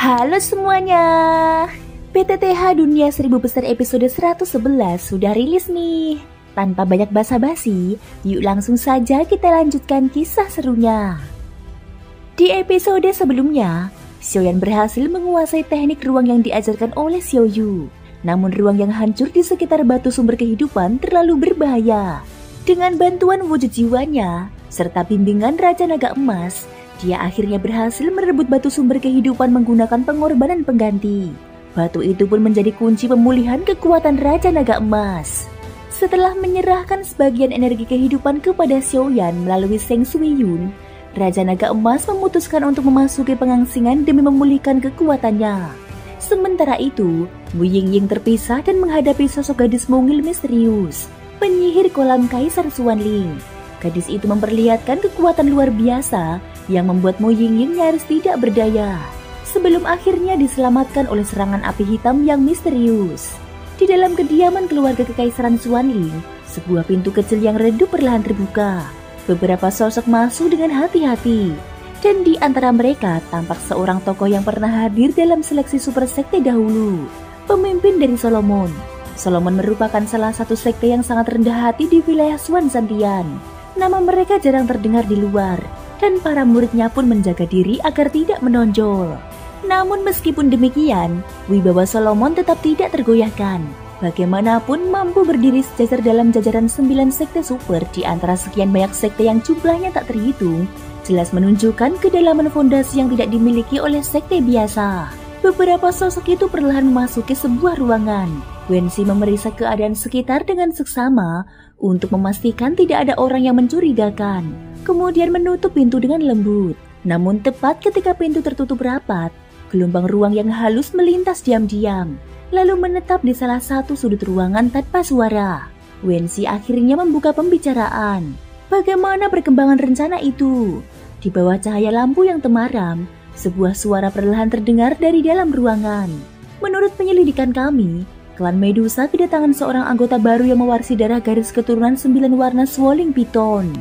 Halo semuanya, PTTH Dunia 1000 Besar episode 111 sudah rilis nih. Tanpa banyak basa-basi, yuk langsung saja kita lanjutkan kisah serunya. Di episode sebelumnya, Xiaoyan berhasil menguasai teknik ruang yang diajarkan oleh Xiaoyu. Namun ruang yang hancur di sekitar batu sumber kehidupan terlalu berbahaya. Dengan bantuan wujud jiwanya, serta bimbingan Raja Naga Emas, dia akhirnya berhasil merebut batu sumber kehidupan menggunakan pengorbanan pengganti. Batu itu pun menjadi kunci pemulihan kekuatan Raja Naga Emas. Setelah menyerahkan sebagian energi kehidupan kepada Xiaoyan melalui Sheng Suiyun, Raja Naga Emas memutuskan untuk memasuki pengangsingan demi memulihkan kekuatannya. Sementara itu, Wu Yingying terpisah dan menghadapi sosok gadis mungil misterius, penyihir kolam Kaisar Xuanling. Gadis itu memperlihatkan kekuatan luar biasa yang membuat Mu Yingying nyaris tidak berdaya, sebelum akhirnya diselamatkan oleh serangan api hitam yang misterius. Di dalam kediaman keluarga Kekaisaran Xuanling, sebuah pintu kecil yang redup perlahan terbuka. Beberapa sosok masuk dengan hati-hati, dan di antara mereka tampak seorang tokoh yang pernah hadir dalam seleksi super sekte dahulu, pemimpin dari Solomon. Solomon merupakan salah satu sekte yang sangat rendah hati di wilayah Xuan Santian. Nama mereka jarang terdengar di luar, dan para muridnya pun menjaga diri agar tidak menonjol. Namun meskipun demikian, wibawa Solomon tetap tidak tergoyahkan. Bagaimanapun mampu berdiri sejajar dalam jajaran 9 sekte super di antara sekian banyak sekte yang jumlahnya tak terhitung, jelas menunjukkan kedalaman fondasi yang tidak dimiliki oleh sekte biasa. Beberapa sosok itu perlahan memasuki sebuah ruangan. Wensi memeriksa keadaan sekitar dengan seksama untuk memastikan tidak ada orang yang mencurigakan. Kemudian menutup pintu dengan lembut. Namun tepat ketika pintu tertutup rapat, gelombang ruang yang halus melintas diam-diam, lalu menetap di salah satu sudut ruangan tanpa suara. Wensi akhirnya membuka pembicaraan. Bagaimana perkembangan rencana itu? Di bawah cahaya lampu yang temaram, sebuah suara perlahan terdengar dari dalam ruangan. Menurut penyelidikan kami, klan Medusa kedatangan seorang anggota baru yang mewarisi darah garis keturunan 9 warna Swoling Piton.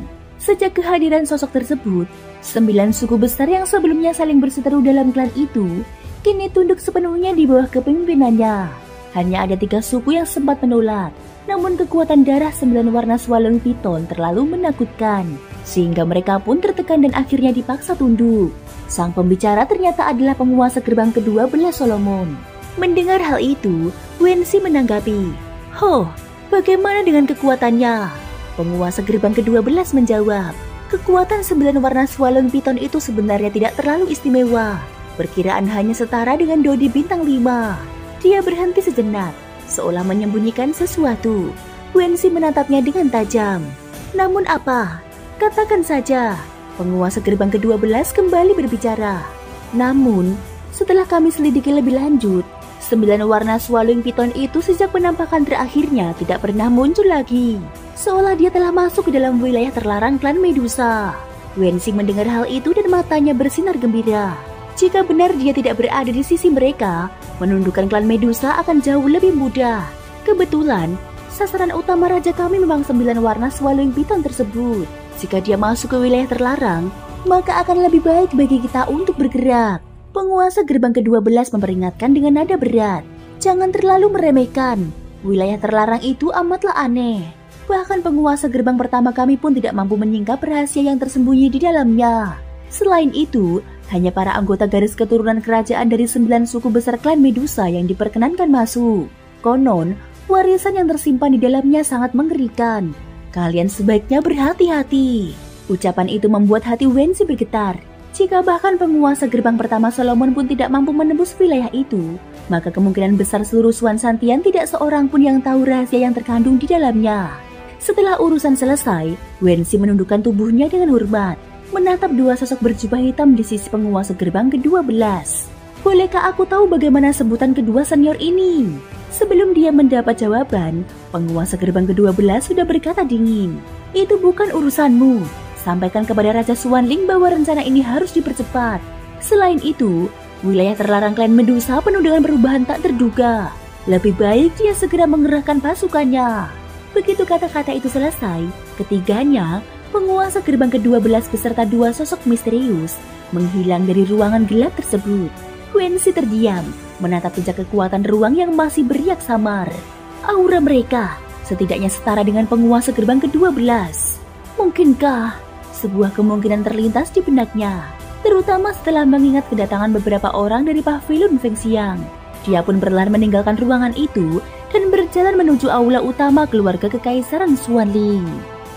Sejak kehadiran sosok tersebut, 9 suku besar yang sebelumnya saling berseteru dalam klan itu, kini tunduk sepenuhnya di bawah kepemimpinannya. Hanya ada 3 suku yang sempat menolak, namun kekuatan darah 9 warna Swoling Piton terlalu menakutkan, sehingga mereka pun tertekan dan akhirnya dipaksa tunduk. Sang pembicara ternyata adalah penguasa gerbang kedua belas Solomon. Mendengar hal itu, Wensi menanggapi, "Ho, bagaimana dengan kekuatannya?" Penguasa gerbang kedua belas menjawab, "Kekuatan 9 warna Swoling Piton itu sebenarnya tidak terlalu istimewa. Perkiraan hanya setara dengan Dodi bintang 5. Dia berhenti sejenak, seolah menyembunyikan sesuatu. Wensi menatapnya dengan tajam. "Namun apa? Katakan saja." Penguasa gerbang ke-12 kembali berbicara. "Namun, setelah kami selidiki lebih lanjut, 9 warna Swoling Piton itu sejak penampakan terakhirnya tidak pernah muncul lagi. Seolah dia telah masuk ke dalam wilayah terlarang klan Medusa." Wensi mendengar hal itu dan matanya bersinar gembira. Jika benar dia tidak berada di sisi mereka, menundukkan klan Medusa akan jauh lebih mudah. Kebetulan, sasaran utama raja kami memang 9 warna Swoling Piton tersebut. Jika dia masuk ke wilayah terlarang, maka akan lebih baik bagi kita untuk bergerak. Penguasa gerbang ke-12 memperingatkan dengan nada berat. "Jangan terlalu meremehkan. Wilayah terlarang itu amatlah aneh. Bahkan penguasa gerbang pertama kami pun tidak mampu menyingkap rahasia yang tersembunyi di dalamnya. Selain itu, hanya para anggota garis keturunan kerajaan dari 9 suku besar klan Medusa yang diperkenankan masuk. Konon, warisan yang tersimpan di dalamnya sangat mengerikan. Kalian sebaiknya berhati-hati." Ucapan itu membuat hati Wensi bergetar. Jika bahkan penguasa gerbang pertama Solomon pun tidak mampu menembus wilayah itu, maka kemungkinan besar seluruh Xuan Santian tidak seorang pun yang tahu rahasia yang terkandung di dalamnya. Setelah urusan selesai, Wensi menundukkan tubuhnya dengan hormat, menatap 2 sosok berjubah hitam di sisi penguasa gerbang ke-12. "Bolehkah aku tahu bagaimana sebutan kedua senior ini?" Sebelum dia mendapat jawaban, penguasa gerbang ke-12 sudah berkata dingin, "Itu bukan urusanmu. Sampaikan kepada Raja Xuanling bahwa rencana ini harus dipercepat. Selain itu, wilayah terlarang klan Medusa penuh dengan perubahan tak terduga. Lebih baik dia segera mengerahkan pasukannya." Begitu kata-kata itu selesai, ketiganya, penguasa gerbang ke-12 beserta 2 sosok misterius, menghilang dari ruangan gelap tersebut. Wensi terdiam, menatap jejak kekuatan ruang yang masih beriak samar. Aura mereka setidaknya setara dengan penguasa gerbang ke-12. Mungkinkah? Sebuah kemungkinan terlintas di benaknya, terutama setelah mengingat kedatangan beberapa orang dari pavilion Fengxiang. Dia pun perlahan meninggalkan ruangan itu dan berjalan menuju aula utama keluarga Kekaisaran Xuanling.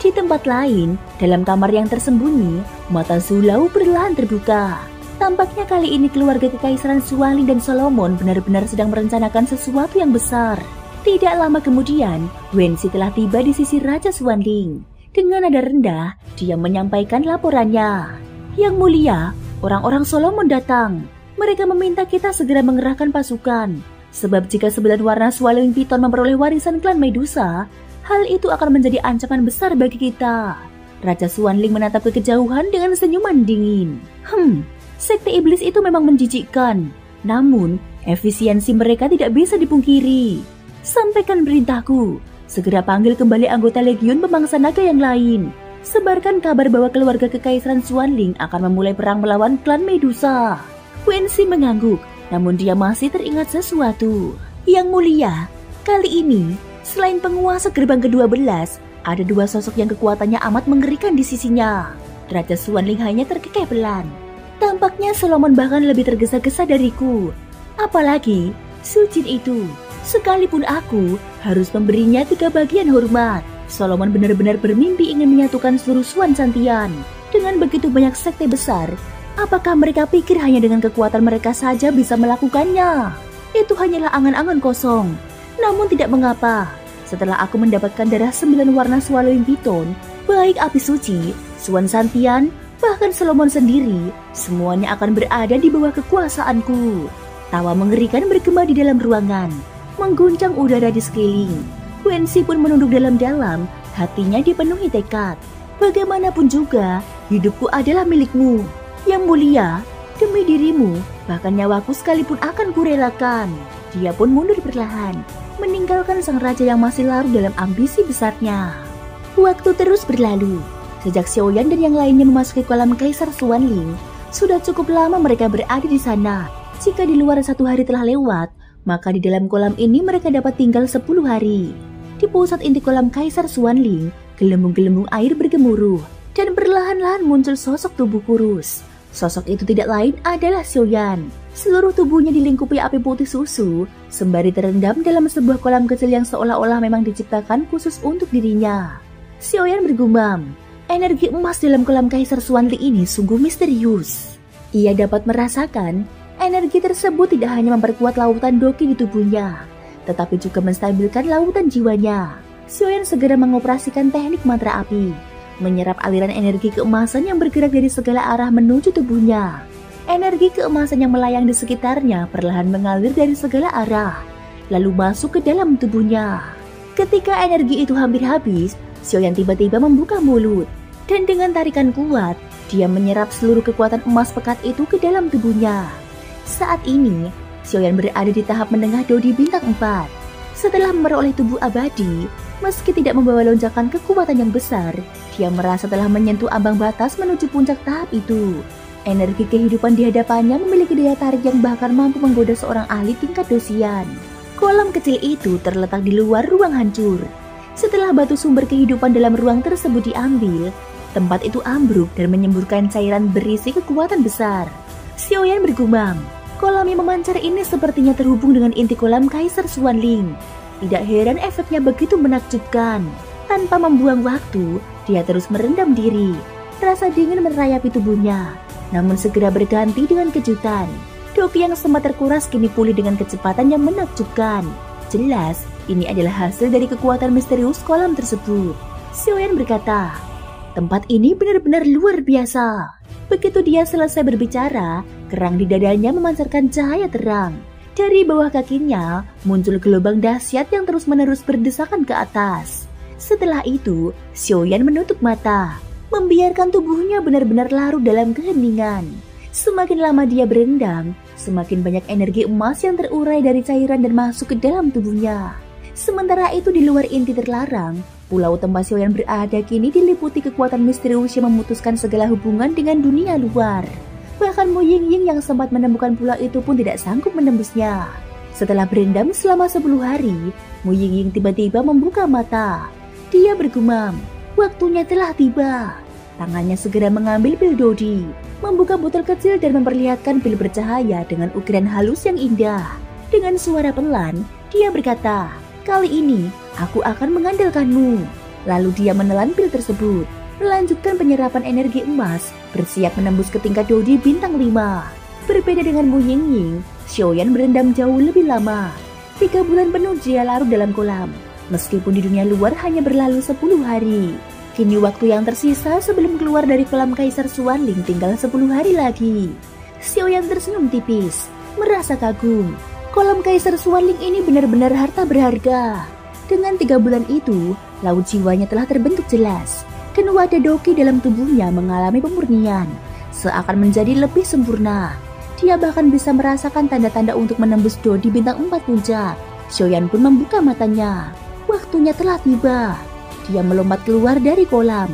Di tempat lain, dalam kamar yang tersembunyi, mata Zulau perlahan terbuka. Tampaknya kali ini keluarga Kekaisaran Xuanling dan Solomon benar-benar sedang merencanakan sesuatu yang besar. Tidak lama kemudian, Wensi telah tiba di sisi Raja Xuanling. Dengan nada rendah, dia menyampaikan laporannya. Yang mulia, orang-orang Solomon datang. Mereka meminta kita segera mengerahkan pasukan. Sebab jika 9 warna Swallowing Piton memperoleh warisan klan Medusa, hal itu akan menjadi ancaman besar bagi kita. Raja Xuanling menatap ke kejauhan dengan senyuman dingin. Sekte iblis itu memang menjijikkan. Namun, efisiensi mereka tidak bisa dipungkiri. Sampaikan perintahku. Segera panggil kembali anggota Legiun Pemangsa Naga yang lain. Sebarkan kabar bahwa keluarga Kekaisaran Xuanling akan memulai perang melawan klan Medusa. Wensi mengangguk, namun dia masih teringat sesuatu. Yang mulia, kali ini, selain penguasa gerbang ke-12, ada 2 sosok yang kekuatannya amat mengerikan di sisinya. Raja Xuanling hanya terkekeh pelan. Tampaknya Solomon bahkan lebih tergesa-gesa dariku. Apalagi, Sujin itu. Sekalipun aku harus memberinya 3 bagian hormat. Solomon benar-benar bermimpi ingin menyatukan seluruh Xuan Santian. Dengan begitu banyak sekte besar, apakah mereka pikir hanya dengan kekuatan mereka saja bisa melakukannya? Itu hanyalah angan-angan kosong. Namun tidak mengapa. Setelah aku mendapatkan darah 9 warna Swallowing Piton, baik api suci, Xuan Santian, bahkan Solomon sendiri, semuanya akan berada di bawah kekuasaanku. Tawa mengerikan bergema di dalam ruangan, mengguncang udara di sekeliling. Wensi pun menunduk dalam-dalam, hatinya dipenuhi tekad. Bagaimanapun juga, hidupku adalah milikmu. Yang mulia, demi dirimu, bahkan nyawaku sekalipun akan kurelakan. Dia pun mundur perlahan, meninggalkan sang raja yang masih larut dalam ambisi besarnya. Waktu terus berlalu. Sejak Xiaoyan dan yang lainnya memasuki kolam Kaisar Xuanling, sudah cukup lama mereka berada di sana. Jika di luar 1 hari telah lewat, maka di dalam kolam ini mereka dapat tinggal 10 hari. Di pusat inti kolam Kaisar Xuanling, gelembung-gelembung air bergemuruh, dan perlahan-lahan muncul sosok tubuh kurus. Sosok itu tidak lain adalah Xiaoyan. Seluruh tubuhnya dilingkupi api putih susu, sembari terendam dalam sebuah kolam kecil yang seolah-olah memang diciptakan khusus untuk dirinya. Xiaoyan bergumam, energi emas dalam kolam Kaisar Xuanling ini sungguh misterius. Ia dapat merasakan energi tersebut tidak hanya memperkuat lautan doki di tubuhnya, tetapi juga menstabilkan lautan jiwanya. Xiaoyan segera mengoperasikan teknik mantra api, menyerap aliran energi keemasan yang bergerak dari segala arah menuju tubuhnya. Energi keemasan yang melayang di sekitarnya perlahan mengalir dari segala arah, lalu masuk ke dalam tubuhnya. Ketika energi itu hampir habis, Xiaoyan tiba-tiba membuka mulut, dan dengan tarikan kuat, dia menyerap seluruh kekuatan emas pekat itu ke dalam tubuhnya. Saat ini, Xiaoyan berada di tahap menengah Dodi bintang 4. Setelah memperoleh tubuh abadi, meski tidak membawa lonjakan kekuatan yang besar, dia merasa telah menyentuh ambang batas menuju puncak tahap itu. Energi kehidupan di hadapannya memiliki daya tarik yang bahkan mampu menggoda seorang ahli tingkat dosian. Kolam kecil itu terletak di luar ruang hancur. Setelah batu sumber kehidupan dalam ruang tersebut diambil, tempat itu ambruk dan menyemburkan cairan berisi kekuatan besar. Xiaoyan bergumam, kolam yang memancar ini sepertinya terhubung dengan inti kolam Kaisar Xuanling. Tidak heran efeknya begitu menakjubkan. Tanpa membuang waktu, dia terus merendam diri. Rasa dingin merayapi tubuhnya, namun segera berganti dengan kejutan. Doki yang sempat terkuras kini pulih dengan kecepatan yang menakjubkan. Jelas, ini adalah hasil dari kekuatan misterius kolam tersebut. Xiaoyan berkata, tempat ini benar-benar luar biasa. Begitu dia selesai berbicara, kerang di dadanya memancarkan cahaya terang. Dari bawah kakinya muncul gelombang dahsyat yang terus-menerus berdesakan ke atas. Setelah itu, Xiaoyan menutup mata, membiarkan tubuhnya benar-benar larut dalam keheningan. Semakin lama dia berendam, semakin banyak energi emas yang terurai dari cairan dan masuk ke dalam tubuhnya. Sementara itu di luar inti terlarang, pulau tempat Xiaoyan berada kini diliputi kekuatan misterius yang memutuskan segala hubungan dengan dunia luar. Bahkan Mu Yingying yang sempat menemukan pulau itu pun tidak sanggup menembusnya. Setelah berendam selama 10 hari, Mu Yingying tiba-tiba membuka mata. Dia bergumam, waktunya telah tiba. Tangannya segera mengambil pil Dodi, membuka botol kecil dan memperlihatkan pil bercahaya dengan ukiran halus yang indah. Dengan suara pelan, dia berkata, "Kali ini aku akan mengandalkanmu." Lalu dia menelan pil tersebut, melanjutkan penyerapan energi emas, bersiap menembus ke tingkat Dodi bintang 5. Berbeda dengan Mu Yingying, Xiaoyan berendam jauh lebih lama. 3 bulan penuh dia larut dalam kolam, meskipun di dunia luar hanya berlalu 10 hari. Kini waktu yang tersisa sebelum keluar dari kolam Kaisar Xuanling tinggal 10 hari lagi. Xiaoyan tersenyum tipis, merasa kagum. Kolam Kaisar Xuanling ini benar-benar harta berharga. Dengan 3 bulan itu, laut jiwanya telah terbentuk jelas, dan wadah Doqi dalam tubuhnya mengalami pemurnian, seakan menjadi lebih sempurna. Dia bahkan bisa merasakan tanda-tanda untuk menembus Dodi bintang 4 puncak. Xiaoyan pun membuka matanya. Waktunya telah tiba. Dia melompat keluar dari kolam,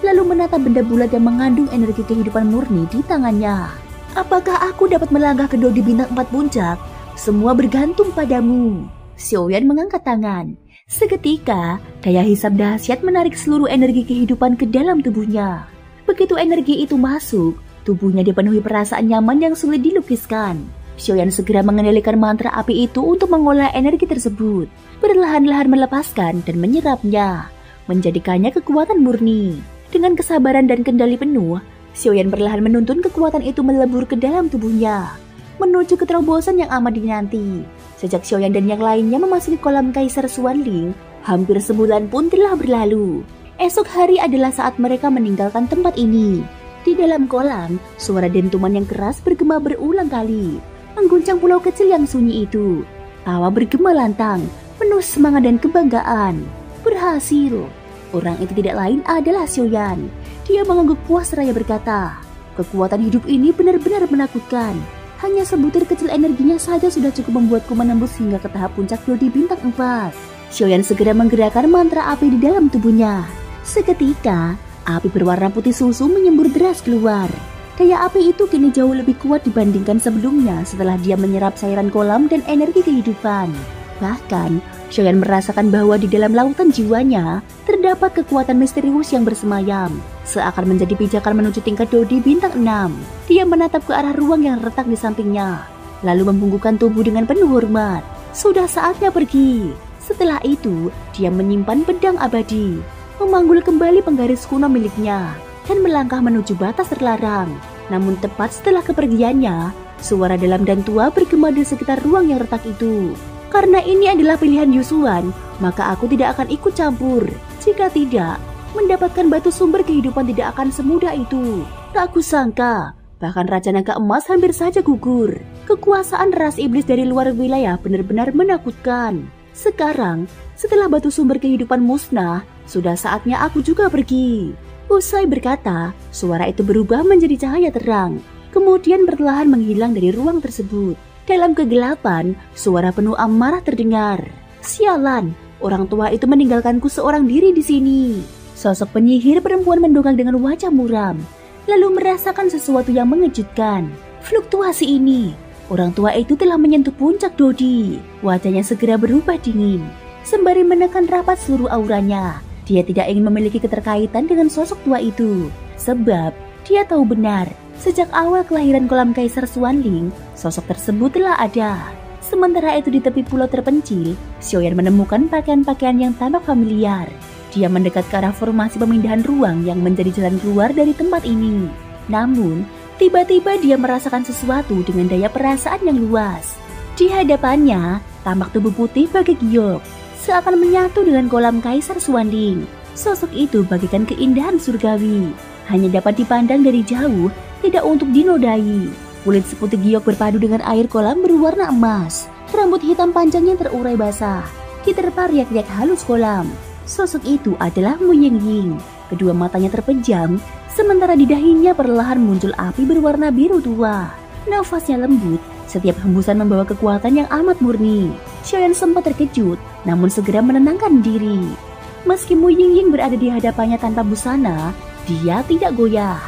lalu menatap benda bulat yang mengandung energi kehidupan murni di tangannya. Apakah aku dapat melangkah ke Dodi bintang 4 puncak? Semua bergantung padamu. Xiaoyan mengangkat tangan. Seketika, daya hisap dahsyat menarik seluruh energi kehidupan ke dalam tubuhnya. Begitu energi itu masuk, tubuhnya dipenuhi perasaan nyaman yang sulit dilukiskan. Xiaoyan segera mengendalikan mantra api itu untuk mengolah energi tersebut, perlahan-lahan melepaskan dan menyerapnya, menjadikannya kekuatan murni. Dengan kesabaran dan kendali penuh, Xiaoyan perlahan menuntun kekuatan itu melebur ke dalam tubuhnya, menuju ke terobosan yang amat dinanti. Sejak Xiaoyan dan yang lainnya memasuki kolam Kaisar Xuanling, hampir sebulan pun telah berlalu. Esok hari adalah saat mereka meninggalkan tempat ini. Di dalam kolam, suara dentuman yang keras bergema berulang kali, mengguncang pulau kecil yang sunyi itu. Tawa bergema lantang, penuh semangat dan kebanggaan. Berhasil. Orang itu tidak lain adalah Xiaoyan. Dia mengangguk puas seraya berkata, "Kekuatan hidup ini benar-benar menakutkan. Hanya sebutir kecil energinya saja sudah cukup membuatku menembus hingga ke tahap puncak Dodi bintang 4. Xiaoyan segera menggerakkan mantra api di dalam tubuhnya. Seketika, api berwarna putih susu menyembur deras keluar. Daya api itu kini jauh lebih kuat dibandingkan sebelumnya setelah dia menyerap cairan kolam dan energi kehidupan. Bahkan, Xiaoyan merasakan bahwa di dalam lautan jiwanya terdapat kekuatan misterius yang bersemayam, seakan menjadi pijakan menuju tingkat Dodi bintang 6. Dia menatap ke arah ruang yang terletak di sampingnya, lalu membungkukkan tubuh dengan penuh hormat. Sudah saatnya pergi. Setelah itu, dia menyimpan pedang abadi, memanggul kembali penggaris kuno miliknya, dan melangkah menuju batas terlarang. Namun tepat setelah kepergiannya, suara dalam dan tua bergema di sekitar ruang yang retak itu. Karena ini adalah pilihan Yusuan, maka aku tidak akan ikut campur. Jika tidak, mendapatkan batu sumber kehidupan tidak akan semudah itu. Tak kusangka, bahkan Raja Naga Emas hampir saja gugur. Kekuasaan ras iblis dari luar wilayah benar-benar menakutkan. Sekarang, setelah batu sumber kehidupan musnah, sudah saatnya aku juga pergi." Usai berkata, suara itu berubah menjadi cahaya terang, kemudian perlahan menghilang dari ruang tersebut. Dalam kegelapan, suara penuh amarah terdengar. "Sialan, orang tua itu meninggalkanku seorang diri di sini." Sosok penyihir perempuan mendongak dengan wajah muram, lalu merasakan sesuatu yang mengejutkan. Fluktuasi ini, orang tua itu telah menyentuh puncak Dodi. Wajahnya segera berubah dingin, sembari menekan rapat seluruh auranya. Dia tidak ingin memiliki keterkaitan dengan sosok tua itu, sebab dia tahu benar, sejak awal kelahiran kolam Kaisar Xuanling, sosok tersebut telah ada. Sementara itu di tepi pulau terpencil, Xiaoyan menemukan pakaian-pakaian yang tampak familiar. Dia mendekat ke arah formasi pemindahan ruang yang menjadi jalan keluar dari tempat ini. Namun, tiba-tiba dia merasakan sesuatu dengan daya perasaan yang luas. Di hadapannya, tampak tubuh putih bagi giok, seakan menyatu dengan kolam Kaisar Xuanling. Sosok itu bagaikan keindahan surgawi, hanya dapat dipandang dari jauh, tidak untuk dinodai. Kulit seputih giok berpadu dengan air kolam berwarna emas. Rambut hitam panjangnya terurai basah, diterpa riak-riak halus kolam. Sosok itu adalah Mu Yingying. Kedua matanya terpejam, sementara di dahinya perlahan muncul api berwarna biru tua. Nafasnya lembut, setiap hembusan membawa kekuatan yang amat murni. Xiaoyan sempat terkejut, namun segera menenangkan diri. Meski Mu Yingying berada di hadapannya tanpa busana, dia tidak goyah.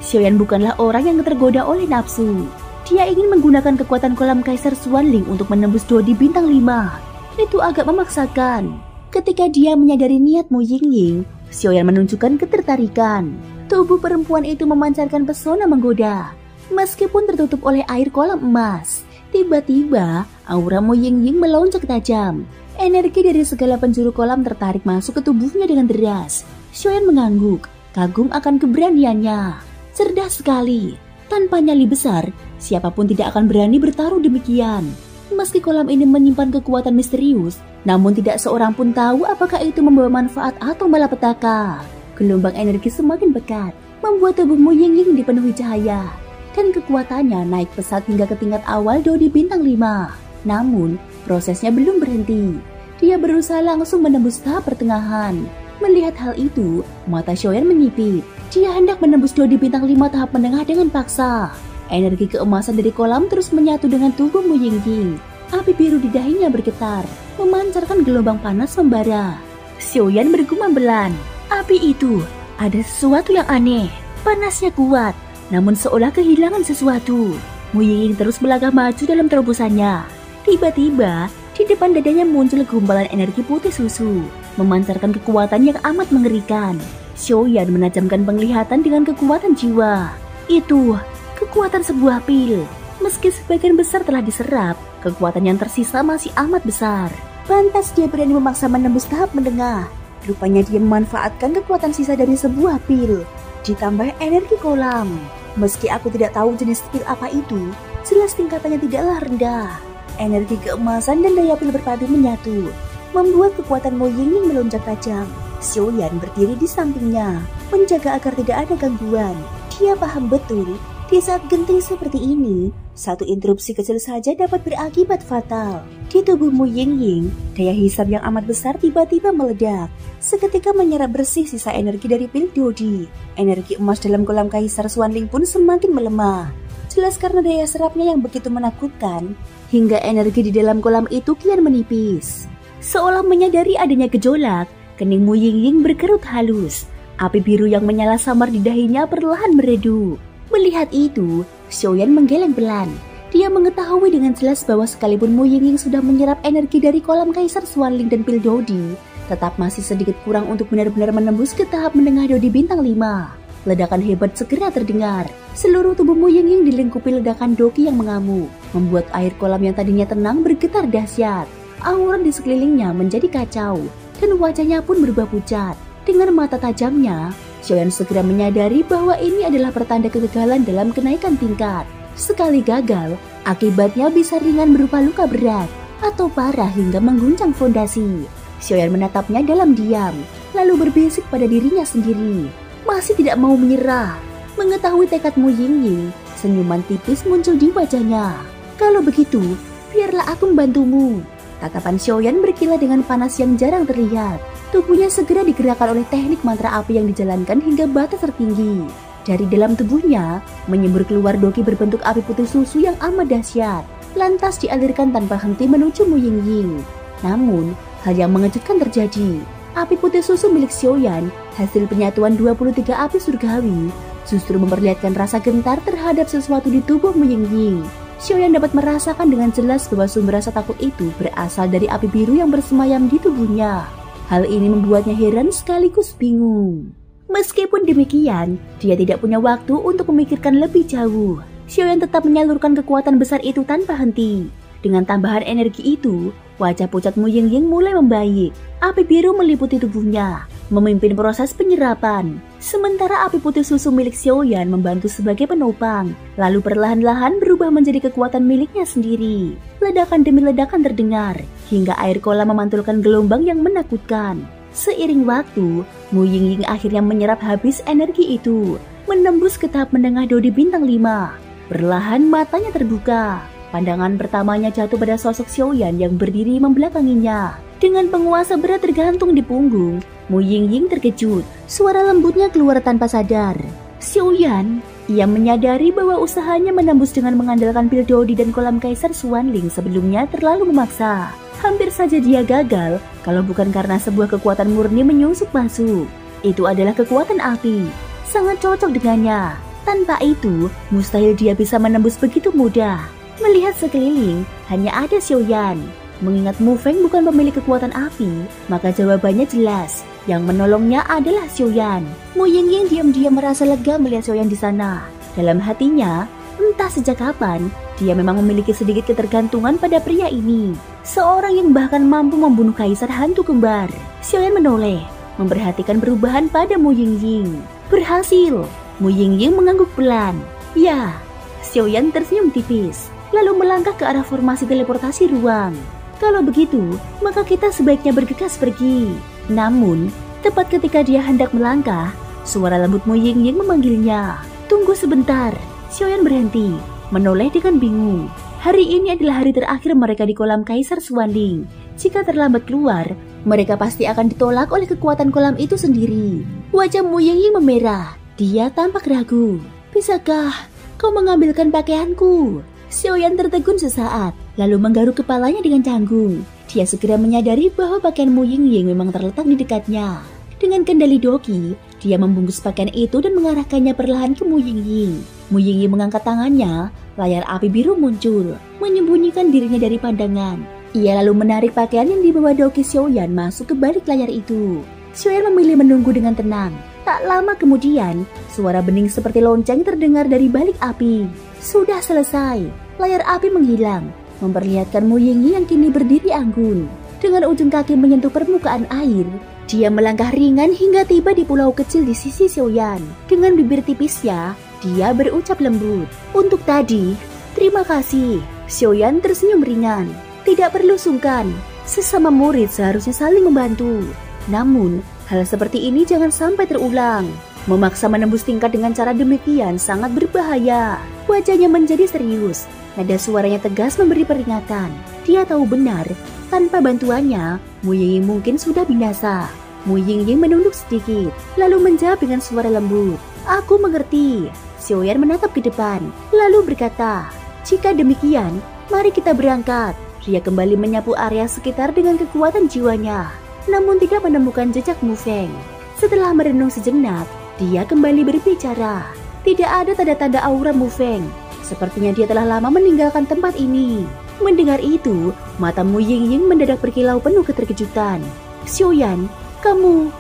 Xiaoyan bukanlah orang yang tergoda oleh nafsu. Dia ingin menggunakan kekuatan kolam Kaisar Xuanling untuk menembus Dodi bintang 5. Itu agak memaksakan. Ketika dia menyadari niat Mu Yingying, Xiaoyan menunjukkan ketertarikan. Tubuh perempuan itu memancarkan pesona menggoda. Meskipun tertutup oleh air kolam emas, tiba-tiba aura Mu Yingying melonjak tajam. Energi dari segala penjuru kolam tertarik masuk ke tubuhnya dengan deras. Xiaoyan mengangguk, kagum akan keberaniannya. Cerdas sekali. Tanpa nyali besar, siapapun tidak akan berani bertaruh demikian. Meski kolam ini menyimpan kekuatan misterius, namun tidak seorang pun tahu apakah itu membawa manfaat atau malapetaka. Gelombang energi semakin pekat, membuat tubuh Mu Yingying dipenuhi cahaya. Dan kekuatannya naik pesat hingga ke tingkat awal Dodi bintang 5. Namun, prosesnya belum berhenti. Dia berusaha langsung menembus tahap pertengahan. Melihat hal itu, mata Xiaoyan menyipit. Dia hendak menembus Dodi bintang 5 tahap menengah dengan paksa. Energi keemasan dari kolam terus menyatu dengan tubuh Mu Yingying. Api biru di dahinya bergetar, memancarkan gelombang panas membara. Xiaoyan bergumam belan. Api itu, ada sesuatu yang aneh. Panasnya kuat, namun seolah kehilangan sesuatu. Mu Yingying terus melangkah maju dalam terobosannya. Tiba-tiba, di depan dadanya muncul gumpalan energi putih susu, memancarkan kekuatan yang amat mengerikan. Xiaoyan menajamkan penglihatan dengan kekuatan jiwa. Itu, kekuatan sebuah pil. Meski sebagian besar telah diserap, kekuatan yang tersisa masih amat besar. Pantas dia berani memaksa menembus tahap menengah. Rupanya dia memanfaatkan kekuatan sisa dari sebuah pil, ditambah energi kolam. Meski aku tidak tahu jenis pil apa itu, jelas tingkatannya tidaklah rendah. Energi keemasan dan daya pil berpadu menyatu, membuat kekuatan Mu Yingying melonjak tajam. Xiaoyan berdiri di sampingnya, menjaga agar tidak ada gangguan. Dia paham betul, di saat genting seperti ini, satu interupsi kecil saja dapat berakibat fatal. Di tubuh Mu Yingying, daya hisap yang amat besar tiba-tiba meledak, seketika menyerap bersih sisa energi dari pil Dodi. Energi emas dalam kolam Kaisar Xuanling pun semakin melemah. Jelas karena daya serapnya yang begitu menakutkan, hingga energi di dalam kolam itu kian menipis. Seolah menyadari adanya gejolak, kening Mu Yingying berkerut halus. Api biru yang menyala samar di dahinya perlahan meredup. Melihat itu, Xiaoyan menggeleng pelan. Dia mengetahui dengan jelas bahwa sekalipun Mu Yingying sudah menyerap energi dari kolam Kaisar Xuanling dan pil Dodi, tetap masih sedikit kurang untuk benar-benar menembus ke tahap menengah Dodi bintang 5. Ledakan hebat segera terdengar. Seluruh tubuh Mu Yingying dilingkupi ledakan doki yang mengamuk, membuat air kolam yang tadinya tenang bergetar dahsyat. Aura di sekelilingnya menjadi kacau, dan wajahnya pun berubah pucat. Dengan mata tajamnya, Xiaoyan segera menyadari bahwa ini adalah pertanda kegagalan dalam kenaikan tingkat. Sekali gagal, akibatnya bisa ringan berupa luka berat, atau parah hingga mengguncang fondasi. Xiaoyan menatapnya dalam diam, lalu berbisik pada dirinya sendiri. Masih tidak mau menyerah. Mengetahui tekad Mu Yingying, senyuman tipis muncul di wajahnya. Kalau begitu, biarlah aku membantumu. Tatapan Xiaoyan berkilat dengan panas yang jarang terlihat. Tubuhnya segera digerakkan oleh teknik mantra api yang dijalankan hingga batas tertinggi. Dari dalam tubuhnya, menyembur keluar doki berbentuk api putih susu yang amat dahsyat. Lantas dialirkan tanpa henti menuju Mu Yingying. Namun, hal yang mengejutkan terjadi. Api putih susu milik Xiaoyan, hasil penyatuan 23 api surgawi, justru memperlihatkan rasa gentar terhadap sesuatu di tubuh Mu Yingying. Xiaoyan dapat merasakan dengan jelas bahwa sumber rasa takut itu berasal dari api biru yang bersemayam di tubuhnya. Hal ini membuatnya heran sekaligus bingung. Meskipun demikian, dia tidak punya waktu untuk memikirkan lebih jauh. Xiaoyan tetap menyalurkan kekuatan besar itu tanpa henti. Dengan tambahan energi itu, wajah pucat Mu Yingying mulai membaik. Api biru meliputi tubuhnya, memimpin proses penyerapan. Sementara api putih susu milik Xiaoyan membantu sebagai penopang, lalu perlahan-lahan berubah menjadi kekuatan miliknya sendiri. Ledakan demi ledakan terdengar, hingga air kolam memantulkan gelombang yang menakutkan. Seiring waktu, Mu Yingying akhirnya menyerap habis energi itu, menembus ke tahap menengah Dodi bintang 5. Perlahan matanya terbuka. Pandangan pertamanya jatuh pada sosok Xiaoyan yang berdiri membelakanginya. Dengan penguasa berat tergantung di punggung, Mu Yingying terkejut. Suara lembutnya keluar tanpa sadar. Xiaoyan, ia menyadari bahwa usahanya menembus dengan mengandalkan pil Dodi dan kolam Kaisar Xuanling sebelumnya terlalu memaksa. Hampir saja dia gagal kalau bukan karena sebuah kekuatan murni menyusup masuk. Itu adalah kekuatan api. Sangat cocok dengannya. Tanpa itu, mustahil dia bisa menembus begitu mudah. Melihat sekeliling, hanya ada Xiaoyan. Mengingat Mu Feng bukan pemilik kekuatan api, maka jawabannya jelas. Yang menolongnya adalah Xiaoyan. Mu Yingying diam-diam merasa lega melihat Xiaoyan di sana. Dalam hatinya, entah sejak kapan, dia memang memiliki sedikit ketergantungan pada pria ini. Seorang yang bahkan mampu membunuh kaisar hantu kembar. Xiaoyan menoleh, memperhatikan perubahan pada Mu Yingying. Berhasil! Mu Yingying mengangguk pelan. Ya, Xiaoyan tersenyum tipis, lalu melangkah ke arah formasi teleportasi ruang. Kalau begitu, maka kita sebaiknya bergegas pergi. Namun, tepat ketika dia hendak melangkah, suara lembut Mu Yingying memanggilnya. Tunggu sebentar. Xiaoyan berhenti, menoleh dengan bingung. Hari ini adalah hari terakhir mereka di kolam Kaisar Xuanling. Jika terlambat keluar, mereka pasti akan ditolak oleh kekuatan kolam itu sendiri. Wajah Mu Yingying memerah. Dia tampak ragu. Bisakah kau mengambilkan pakaianku? Xiaoyan tertegun sesaat, lalu menggaruk kepalanya dengan canggung. Dia segera menyadari bahwa pakaian Mu Yingying memang terletak di dekatnya. Dengan kendali Doki, dia membungkus pakaian itu dan mengarahkannya perlahan ke Mu Yingying. Mu Yingying mengangkat tangannya, layar api biru muncul, menyembunyikan dirinya dari pandangan. Ia lalu menarik pakaian yang dibawa Doki Xiaoyan masuk ke balik layar itu. Xiaoyan memilih menunggu dengan tenang. Tak lama kemudian, suara bening seperti lonceng terdengar dari balik api. Sudah selesai. Layar api menghilang, memperlihatkan Mu Yingying yang kini berdiri anggun. Dengan ujung kaki menyentuh permukaan air, dia melangkah ringan hingga tiba di pulau kecil di sisi Xiaoyan. Dengan bibir tipisnya, dia berucap lembut. Untuk tadi, terima kasih. Xiaoyan tersenyum ringan. Tidak perlu sungkan. Sesama murid seharusnya saling membantu. Namun, hal seperti ini jangan sampai terulang. Memaksa menembus tingkat dengan cara demikian sangat berbahaya. Wajahnya menjadi serius. Nada suaranya tegas memberi peringatan. Dia tahu benar, tanpa bantuannya, Mu Yingying mungkin sudah binasa. Mu Yingying menunduk sedikit, lalu menjawab dengan suara lembut. Aku mengerti. Xiaoyan menatap ke depan, lalu berkata, jika demikian, mari kita berangkat. Dia kembali menyapu area sekitar dengan kekuatan jiwanya, namun tidak menemukan jejak Mu Feng. Setelah merenung sejenak, dia kembali berbicara. Tidak ada tanda-tanda aura Mu Feng. Sepertinya dia telah lama meninggalkan tempat ini. Mendengar itu, mata Mu Yingying mendadak berkilau penuh keterkejutan. Xiaoyan, kamu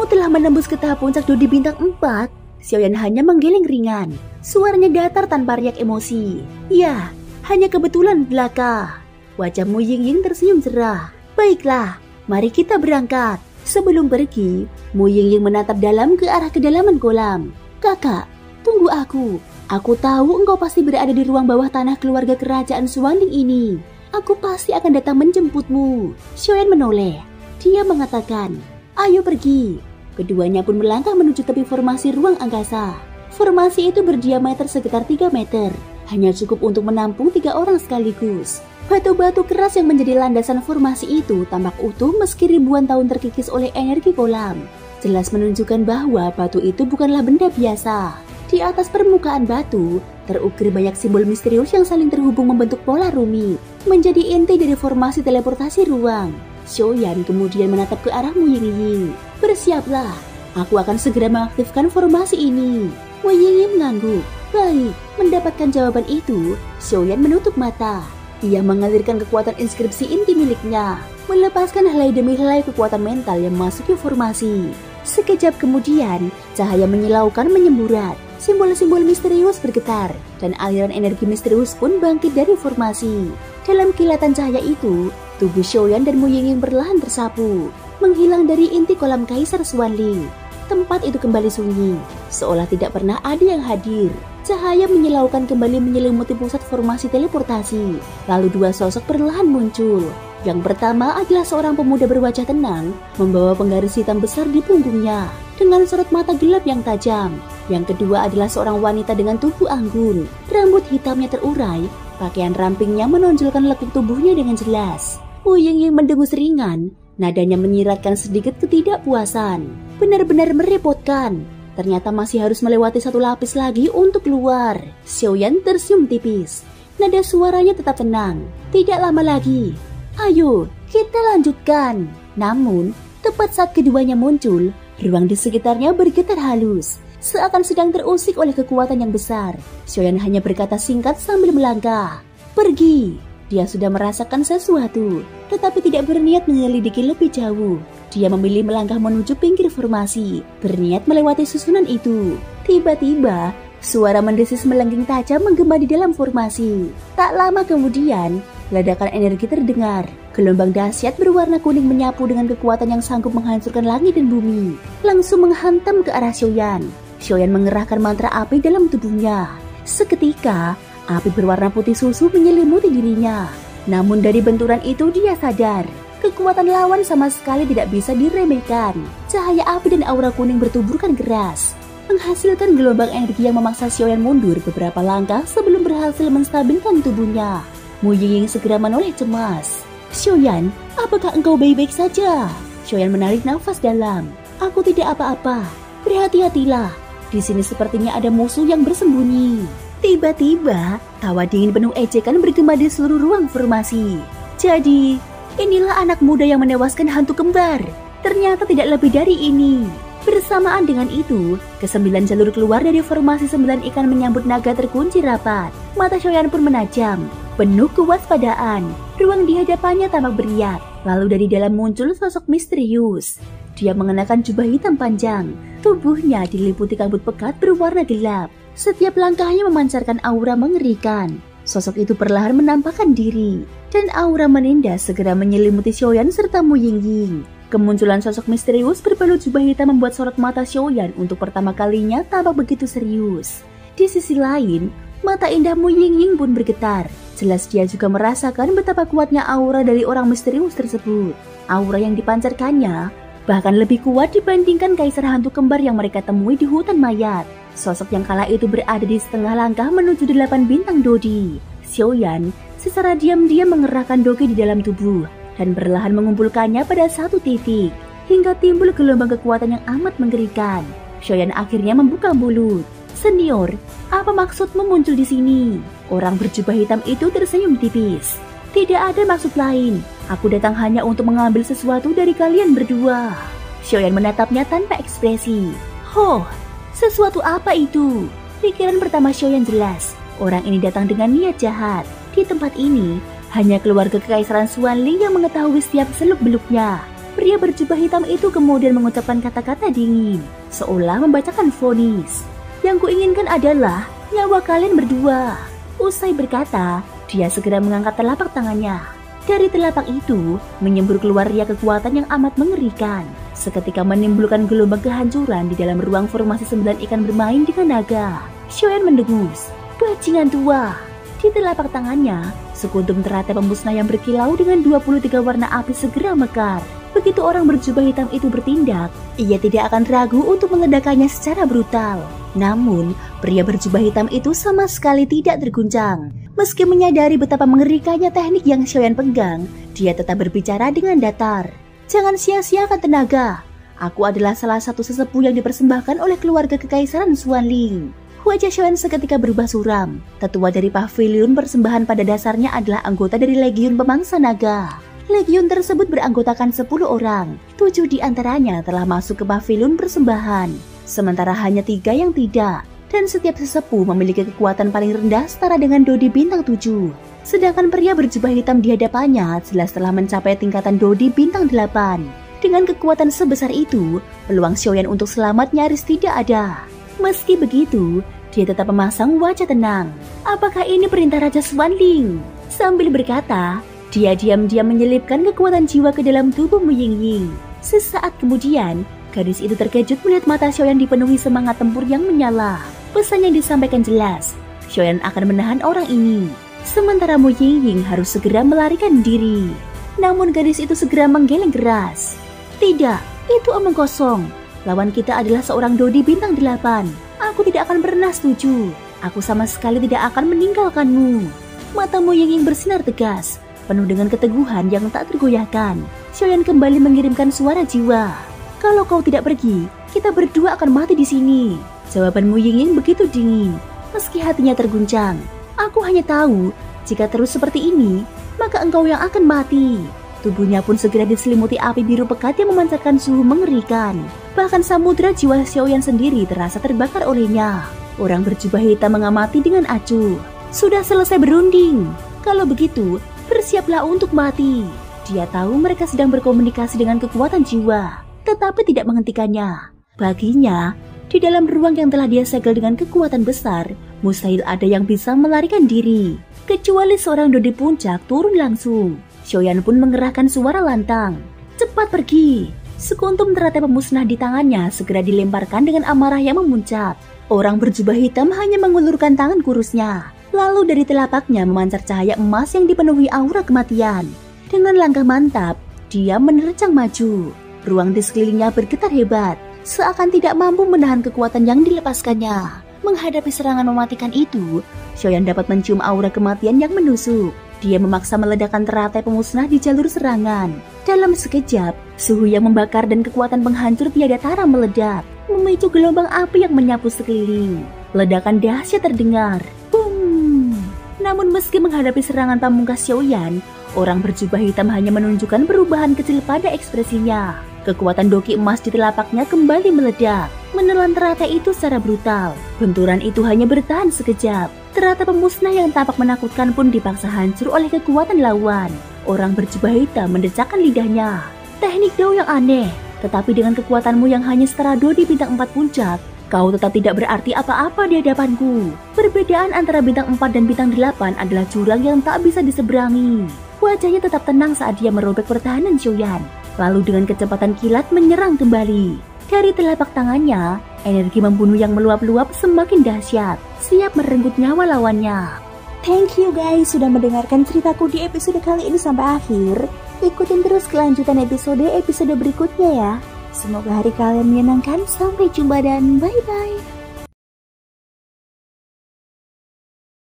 telah menembus ke tahap puncak Dodi bintang 4. Xiaoyan hanya menggeleng ringan. Suaranya datar tanpa riak emosi. Ya, hanya kebetulan belaka. Wajah Mu Yingying tersenyum cerah. Baiklah, mari kita berangkat. Sebelum pergi, Mu Yingying menatap dalam ke arah kedalaman kolam. Kakak, tunggu aku. Aku tahu engkau pasti berada di ruang bawah tanah keluarga kerajaan Xuanling ini. Aku pasti akan datang menjemputmu. Xiaoyan menoleh. Dia mengatakan, ayo pergi. Keduanya pun melangkah menuju tepi formasi ruang angkasa. Formasi itu berdiameter sekitar 3 meter. Hanya cukup untuk menampung 3 orang sekaligus. Batu-batu keras yang menjadi landasan formasi itu tampak utuh meski ribuan tahun terkikis oleh energi kolam. Jelas menunjukkan bahwa batu itu bukanlah benda biasa. Di atas permukaan batu, terukir banyak simbol misterius yang saling terhubung membentuk pola rumit, menjadi inti dari formasi teleportasi ruang. Xiaoyan kemudian menatap ke arah Mu Yingying. Bersiaplah, aku akan segera mengaktifkan formasi ini. Mu Yingying mengangguk. Baik, mendapatkan jawaban itu, Xiaoyan menutup mata. Ia mengalirkan kekuatan inskripsi inti miliknya, melepaskan helai demi helai kekuatan mental yang memasuki formasi. Sekejap kemudian, cahaya menyilaukan menyemburat. Simbol-simbol misterius bergetar, dan aliran energi misterius pun bangkit dari formasi. Dalam kilatan cahaya itu, tubuh Xiaoyan dan Mu Yingying perlahan tersapu, menghilang dari inti kolam Kaisar Xuanling. Tempat itu kembali sunyi, seolah tidak pernah ada yang hadir. Cahaya menyilaukan kembali menyelimuti pusat formasi teleportasi. Lalu 2 sosok perlahan muncul. Yang pertama adalah seorang pemuda berwajah tenang, membawa penggaris hitam besar di punggungnya, dengan sorot mata gelap yang tajam. Yang kedua adalah seorang wanita dengan tubuh anggun. Rambut hitamnya terurai, pakaian rampingnya menonjolkan lekuk tubuhnya dengan jelas. Mu Yingying mendengus ringan, nadanya menyiratkan sedikit ketidakpuasan. Benar-benar merepotkan. Ternyata masih harus melewati 1 lapis lagi untuk keluar. Xiaoyan tersenyum tipis. Nada suaranya tetap tenang. Tidak lama lagi. Ayo, kita lanjutkan. Namun, tepat saat keduanya muncul, ruang di sekitarnya bergetar halus. seakan sedang terusik oleh kekuatan yang besar. Xiaoyan hanya berkata singkat sambil melangkah. Pergi. Dia sudah merasakan sesuatu, tetapi tidak berniat menyelidiki lebih jauh. Dia memilih melangkah menuju pinggir formasi, berniat melewati susunan itu. Tiba-tiba, suara mendesis melengking tajam menggema di dalam formasi. Tak lama kemudian, ledakan energi terdengar. Gelombang dahsyat berwarna kuning menyapu dengan kekuatan yang sanggup menghancurkan langit dan bumi. Langsung menghantam ke arah Xiaoyan. Xiaoyan mengerahkan mantra api dalam tubuhnya. Seketika, api berwarna putih susu menyelimuti dirinya. Namun dari benturan itu dia sadar, kekuatan lawan sama sekali tidak bisa diremehkan. Cahaya api dan aura kuning bertuburkan keras, menghasilkan gelombang energi yang memaksa Xiaoyan mundur beberapa langkah sebelum berhasil menstabilkan tubuhnya. Mu Yingying segera menoleh cemas. Xiaoyan, apakah engkau baik-baik saja? Xiaoyan menarik nafas dalam. Aku tidak apa-apa. Berhati-hatilah. Di sini sepertinya ada musuh yang bersembunyi. Tiba-tiba, tawa dingin penuh ejekan bergema di seluruh ruang formasi. Jadi, inilah anak muda yang menewaskan hantu kembar. Ternyata tidak lebih dari ini. Bersamaan dengan itu, ke-9 jalur keluar dari formasi 9 ikan menyambut naga terkunci rapat. Mata Xiaoyan pun menajam, penuh kewaspadaan. Ruang di hadapannya tampak beriak. Lalu dari dalam muncul sosok misterius. Dia mengenakan jubah hitam panjang. Tubuhnya diliputi kabut pekat berwarna gelap. Setiap langkahnya memancarkan aura mengerikan. Sosok itu perlahan menampakkan diri, dan aura menindas segera menyelimuti Xiaoyan serta Mu Yingying. Kemunculan sosok misterius berbalut jubah hitam membuat sorot mata Xiaoyan untuk pertama kalinya tampak begitu serius. Di sisi lain, mata indah Mu Yingying pun bergetar. Jelas dia juga merasakan betapa kuatnya aura dari orang misterius tersebut. Aura yang dipancarkannya bahkan lebih kuat dibandingkan kaisar hantu kembar yang mereka temui di hutan mayat. Sosok yang kala itu berada di setengah langkah menuju 8 bintang Dodi. Xiaoyan secara diam-diam mengerahkan Dogi di dalam tubuh dan perlahan mengumpulkannya pada satu titik hingga timbul gelombang kekuatan yang amat mengerikan. Xiaoyan akhirnya membuka mulut. Senior, apa maksudmu muncul di sini? Orang berjubah hitam itu tersenyum tipis. Tidak ada maksud lain. Aku datang hanya untuk mengambil sesuatu dari kalian berdua. Xiaoyan menatapnya tanpa ekspresi. Ho, sesuatu apa itu? Pikiran pertama Xiaoyan jelas. Orang ini datang dengan niat jahat. Di tempat ini, hanya keluarga kekaisaran Xuanling yang mengetahui setiap seluk-beluknya. Pria berjubah hitam itu kemudian mengucapkan kata-kata dingin, seolah membacakan vonis. Yang kuinginkan adalah nyawa kalian berdua. Usai berkata, dia segera mengangkat telapak tangannya. Dari telapak itu, menyembur keluar riak kekuatan yang amat mengerikan. Seketika menimbulkan gelombang kehancuran di dalam ruang formasi 9 ikan bermain dengan naga. Xiaoyan mendengus. Bajingan tua. Di telapak tangannya, sekuntum teratai pemusnah yang berkilau dengan 23 warna api segera mekar. Begitu orang berjubah hitam itu bertindak, ia tidak akan ragu untuk meledakannya secara brutal. Namun, pria berjubah hitam itu sama sekali tidak terguncang. Meski menyadari betapa mengerikannya teknik yang Xiaoyan pegang, dia tetap berbicara dengan datar. Jangan sia-siakan tenaga. Aku adalah salah satu sesepuh yang dipersembahkan oleh keluarga kekaisaran Xuanling. Wajah Xiaoyan seketika berubah suram. Tetua dari pavilion persembahan pada dasarnya adalah anggota dari Legiun Pemangsa Naga. Legiun tersebut beranggotakan 10 orang. 7 di antaranya telah masuk ke pavilion persembahan, sementara hanya 3 yang tidak. Dan setiap sesepuh memiliki kekuatan paling rendah setara dengan Dodi bintang 7. Sedangkan pria berjubah hitam di hadapannya jelas telah mencapai tingkatan Dodi bintang 8. Dengan kekuatan sebesar itu, peluang Xiaoyan untuk selamat nyaris tidak ada. Meski begitu, dia tetap memasang wajah tenang. Apakah ini perintah Raja Xuanling? Sambil berkata, dia diam-diam menyelipkan kekuatan jiwa ke dalam tubuh Mu Yingying. Sesaat kemudian, gadis itu terkejut melihat mata Xiaoyan dipenuhi semangat tempur yang menyala. Pesan yang disampaikan jelas, Xiaoyan akan menahan orang ini. Sementara Mu Yingying harus segera melarikan diri. Namun gadis itu segera menggeleng keras. Tidak, itu omong kosong. Lawan kita adalah seorang Dodi bintang 8. Aku tidak akan pernah setuju. Aku sama sekali tidak akan meninggalkanmu. Mata Mu Yingying bersinar tegas, penuh dengan keteguhan yang tak tergoyahkan. Xiaoyan kembali mengirimkan suara jiwa. Kalau kau tidak pergi, kita berdua akan mati di sini. Jawaban Mu Yingying begitu dingin, meski hatinya terguncang. Aku hanya tahu, jika terus seperti ini, maka engkau yang akan mati. Tubuhnya pun segera diselimuti api biru pekat yang memancarkan suhu mengerikan. Bahkan samudra jiwa Xiaoyan sendiri terasa terbakar olehnya. Orang berjubah hitam mengamati dengan acuh. Sudah selesai berunding. Kalau begitu, bersiaplah untuk mati. Dia tahu mereka sedang berkomunikasi dengan kekuatan jiwa, tetapi tidak menghentikannya. Baginya, di dalam ruang yang telah dia segel dengan kekuatan besar, mustahil ada yang bisa melarikan diri. Kecuali seorang dodi puncak turun langsung. Xiaoyan pun mengerahkan suara lantang. Cepat pergi! Sekuntum teratai pemusnah di tangannya segera dilemparkan dengan amarah yang memuncak. Orang berjubah hitam hanya mengulurkan tangan kurusnya. Lalu dari telapaknya memancar cahaya emas yang dipenuhi aura kematian. Dengan langkah mantap, dia menerjang maju. Ruang di sekelilingnya bergetar hebat, seakan tidak mampu menahan kekuatan yang dilepaskannya. Menghadapi serangan mematikan itu, Xiaoyan dapat mencium aura kematian yang menusuk. Dia memaksa meledakkan teratai pemusnah di jalur serangan. Dalam sekejap, suhu yang membakar dan kekuatan penghancur tiada tara meledak, memicu gelombang api yang menyapu sekeliling. Ledakan dahsyat terdengar. Boom! Namun meski menghadapi serangan pamungkas Xiaoyan, orang berjubah hitam hanya menunjukkan perubahan kecil pada ekspresinya. Kekuatan doki emas di telapaknya kembali meledak, menelan teratai itu secara brutal. Benturan itu hanya bertahan sekejap. Teratai pemusnah yang tampak menakutkan pun dipaksa hancur oleh kekuatan lawan. Orang berjubah hitam mendecakkan lidahnya. Teknik Dao yang aneh, tetapi dengan kekuatanmu yang hanya setara dodi bintang 4 puncak, kau tetap tidak berarti apa-apa di hadapanku. Perbedaan antara bintang 4 dan bintang 8 adalah jurang yang tak bisa diseberangi. Wajahnya tetap tenang saat dia merobek pertahanan Xiaoyan, lalu dengan kecepatan kilat menyerang kembali. Dari telapak tangannya, energi membunuh yang meluap-luap semakin dahsyat, siap merenggut nyawa lawannya. Thank you guys sudah mendengarkan ceritaku di episode kali ini sampai akhir. Ikutin terus kelanjutan episode berikutnya ya. Semoga hari kalian menyenangkan. Sampai jumpa dan bye-bye.